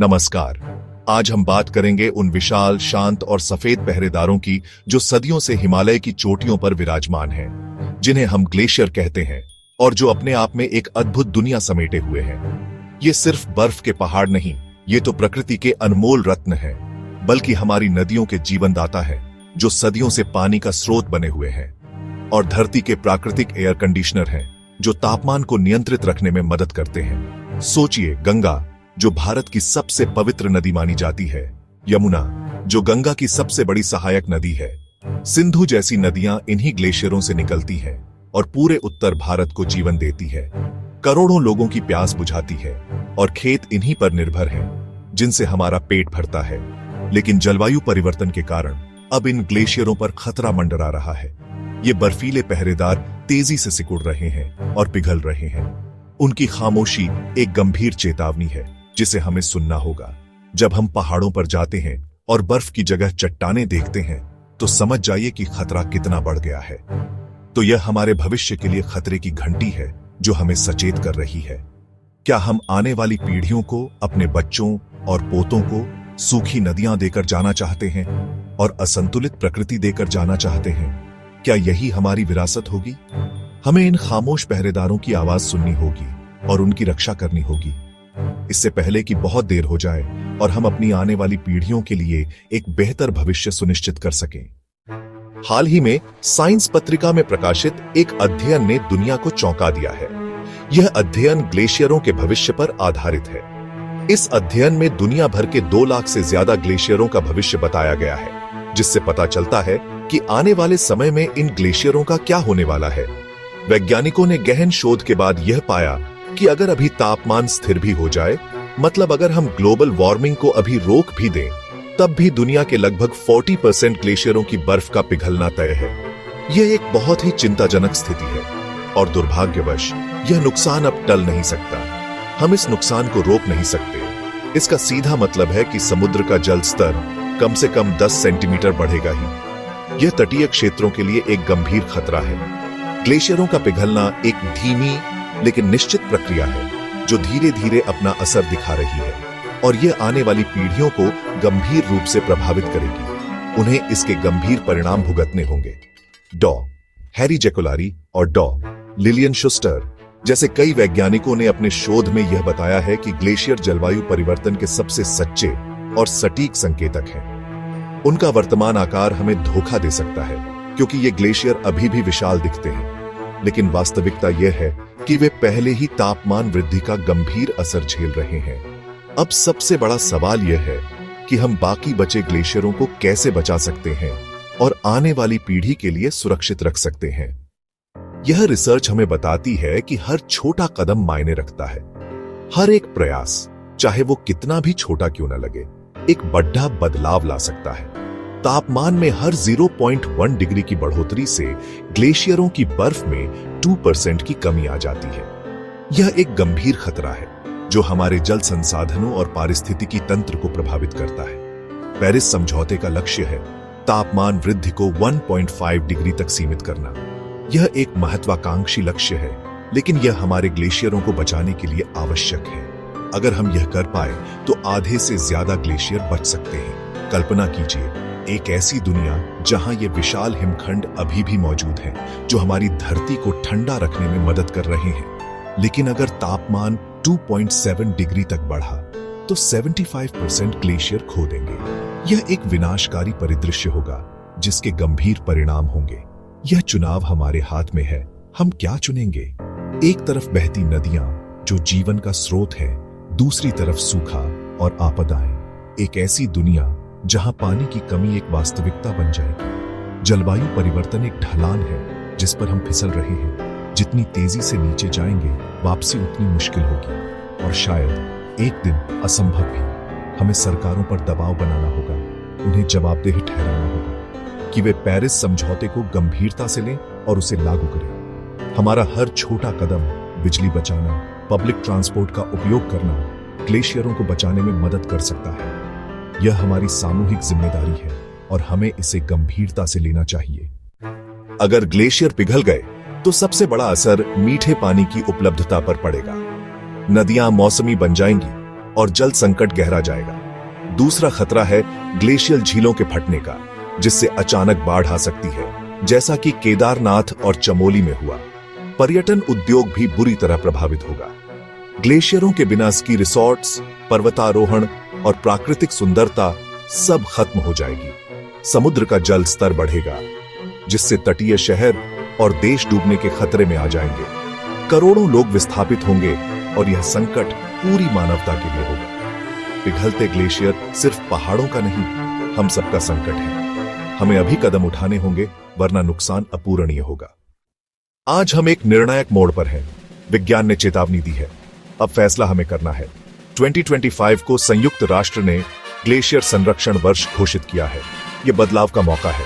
नमस्कार। आज हम बात करेंगे उन विशाल, शांत और सफेद पहरेदारों की जो सदियों से हिमालय की चोटियों पर विराजमान हैं, जिन्हें हम ग्लेशियर कहते हैं और जो अपने आप में एक अद्भुत दुनिया समेटे हुए हैं। ये सिर्फ बर्फ के पहाड़ नहीं, ये तो प्रकृति के अनमोल रत्न हैं, बल्कि हमारी नदियों के जीवनदाता है, जो सदियों से पानी का स्रोत बने हुए हैं, और धरती के प्राकृतिक एयर कंडीशनर हैं, जो तापमान को नियंत्रित रखने में मदद करते हैं। सोचिए, गंगा, जो भारत की सबसे पवित्र नदी मानी जाती है, यमुना, जो गंगा की सबसे बड़ी सहायक नदी है, सिंधु जैसी नदियां इन्हीं ग्लेशियरों से निकलती हैं और पूरे उत्तर भारत को जीवन देती है, करोड़ों लोगों की प्यास बुझाती है, और खेत इन्हीं पर निर्भर हैं, जिनसे हमारा पेट भरता है। लेकिन जलवायु परिवर्तन के कारण अब इन ग्लेशियरों पर खतरा मंडरा रहा है। ये बर्फीले पहरेदार तेजी से सिकुड़ रहे हैं और पिघल रहे हैं। उनकी खामोशी एक गंभीर चेतावनी है, जिसे हमें सुनना होगा। जब हम पहाड़ों पर जाते हैं और बर्फ की जगह चट्टानें देखते हैं, तो समझ जाइए कि खतरा कितना बढ़ गया है। तो यह हमारे भविष्य के लिए खतरे की घंटी है, जो हमें सचेत कर रही है। क्या हम आने वाली पीढ़ियों को, अपने बच्चों और पोतों को सूखी नदियां देकर जाना चाहते हैं और असंतुलित प्रकृति देकर जाना चाहते हैं? क्या यही हमारी विरासत होगी? हमें इन खामोश पहरेदारों की आवाज सुननी होगी और उनकी रक्षा करनी होगी, इससे पहले कि बहुत देर हो जाए और हम अपनी आने वाली पीढ़ियों के लिए एक बेहतर भविष्य सुनिश्चित कर सकें। हाल ही में साइंस पत्रिका में प्रकाशित एक अध्ययन ने दुनिया को चौंका दिया है। यह अध्ययन ग्लेशियरों के भविष्य पर आधारित है। इस अध्ययन में दुनिया भर के 2 लाख से ज्यादा ग्लेशियरों का भविष्य बताया गया है, जिससे पता चलता है कि आने वाले समय में इन ग्लेशियरों का क्या होने वाला है। वैज्ञानिकों ने गहन शोध के बाद यह पाया कि अगर अभी तापमान स्थिर भी हो जाए, मतलब अगर हम ग्लोबल वार्मिंग को अभी रोक भी दें, तब भी दुनिया के लगभग 40% ग्लेशियरों की बर्फ का पिघलना तय है। यह एक बहुत ही चिंताजनक स्थिति है और दुर्भाग्यवश यह नुकसान अब टल नहीं सकता। हम इस नुकसान को रोक नहीं सकते। इसका सीधा मतलब है कि समुद्र का जल स्तर कम से कम 10 सेंटीमीटर बढ़ेगा ही। यह तटीय क्षेत्रों के लिए एक गंभीर खतरा है। ग्लेशियरों का पिघलना एक धीमी लेकिन निश्चित प्रक्रिया है, जो धीरे धीरे अपना असर दिखा रही है, और यह आने वाली पीढ़ियों को गंभीर रूप से प्रभावित करेगी। उन्हें इसके गंभीर परिणाम भुगतने होंगे। डॉ. हैरी जैकोलारी और डॉ. लिलियन शुस्टर जैसे कई वैज्ञानिकों ने अपने शोध में यह बताया है कि ग्लेशियर जलवायु परिवर्तन के सबसे सच्चे और सटीक संकेतक हैं। उनका वर्तमान आकार हमें धोखा दे सकता है, क्योंकि ये ग्लेशियर अभी भी विशाल दिखते हैं, लेकिन वास्तविकता यह है कि वे पहले ही तापमान वृद्धि का गंभीर असर झेल रहे हैं। अब सबसे बड़ा सवाल यह है कि हम बाकी बचे ग्लेशियरों को कैसे बचा सकते हैं और आने वाली पीढ़ी के लिए सुरक्षित रख सकते हैं। यह रिसर्च हमें बताती है कि हर छोटा कदम मायने रखता है। हर एक प्रयास, चाहे वो कितना भी छोटा क्यों न लगे, एक बड़ा बदलाव ला सकता है। तापमान में हर 0.1 डिग्री की बढ़ोतरी से ग्लेशियरों की बर्फ में 2% की कमी आ जाती है। यह एक गंभीर खतरा है, जो हमारे जल संसाधनों और पारिस्थितिकी तंत्र को प्रभावित करता है। पेरिस समझौते का लक्ष्य है तापमान वृद्धि को 1.5 डिग्री तक सीमित करना। यह एक महत्वाकांक्षी लक्ष्य है, लेकिन यह हमारे ग्लेशियरों को बचाने के लिए आवश्यक है। अगर हम यह कर पाए तो आधे से ज्यादा ग्लेशियर बच सकते हैं। कल्पना कीजिए, एक ऐसी दुनिया जहां ये विशाल हिमखंड अभी भी मौजूद हैं, जो हमारी धरती को ठंडा रखने में मदद कर रहे हैं। लेकिन अगर तापमान 2.7 डिग्री तक बढ़ा, तो 75% ग्लेशियर खो देंगे। यह एक विनाशकारी परिदृश्य होगा, जिसके गंभीर परिणाम होंगे। यह चुनाव हमारे हाथ में है। हम क्या चुनेंगे? एक तरफ बहती नदियां, जो जीवन का स्रोत है, दूसरी तरफ सूखा और आपदाएं। एक ऐसी दुनिया जहां पानी की कमी एक वास्तविकता बन जाएगी। जलवायु परिवर्तन एक ढलान है, जिस पर हम फिसल रहे हैं। जितनी तेजी से नीचे जाएंगे, वापसी उतनी मुश्किल होगी, और शायद एक दिन असंभव भी। हमें सरकारों पर दबाव बनाना होगा, उन्हें जवाबदेह ठहराना होगा कि वे पेरिस समझौते को गंभीरता से लें और उसे लागू करें। हमारा हर छोटा कदम, बिजली बचाना, पब्लिक ट्रांसपोर्ट का उपयोग करना, ग्लेशियरों को बचाने में मदद कर सकता है। यह हमारी सामूहिक जिम्मेदारी है और हमें इसे गंभीरता से लेना चाहिए। अगर ग्लेशियर पिघल गए, तो सबसे बड़ा असर मीठे पानी की उपलब्धता पर पड़ेगा। नदियां मौसमी बन जाएंगी और जल संकट गहरा जाएगा। दूसरा खतरा है ग्लेशियल झीलों के फटने का, जिससे अचानक बाढ़ आ सकती है, जैसा कि केदारनाथ और चमोली में हुआ। पर्यटन उद्योग भी बुरी तरह प्रभावित होगा। ग्लेशियरों के बिना स्की रिसॉर्ट्स, पर्वतारोहण और प्राकृतिक सुंदरता सब खत्म हो जाएगी। समुद्र का जल स्तर बढ़ेगा, जिससे तटीय शहर और देश डूबने के खतरे में आ जाएंगे। करोड़ों लोग विस्थापित होंगे और यह संकट पूरी मानवता के लिए होगा। पिघलते ग्लेशियर सिर्फ पहाड़ों का नहीं, हम सबका संकट है। हमें अभी कदम उठाने होंगे, वरना नुकसान अपूरणीय होगा। आज हम एक निर्णायक मोड़ पर हैं। विज्ञान ने चेतावनी दी है, अब फैसला हमें करना है। 2025 को संयुक्त राष्ट्र ने ग्लेशियर संरक्षण वर्ष घोषित किया है। यह बदलाव का मौका है।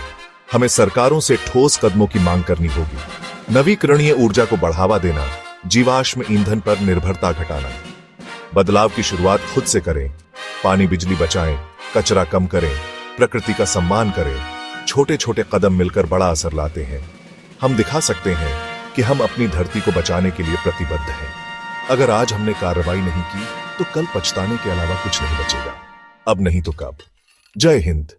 हमें सरकारों से ठोस कदमों की मांग करनी होगी। नवीकरणीय ऊर्जा को बढ़ावा देना, जीवाश्म ईंधन पर निर्भरता घटाना। बदलाव की शुरुआत खुद से करें। पानी बिजली बचाएं, कचरा कम करें, प्रकृति का सम्मान करें। छोटे छोटे कदम मिलकर बड़ा असर लाते हैं। हम दिखा सकते हैं कि हम अपनी धरती को बचाने के लिए प्रतिबद्ध हैं। अगर आज हमने कार्रवाई नहीं की तो कल पछताने के अलावा कुछ नहीं बचेगा। अब नहीं तो कब। जय हिंद।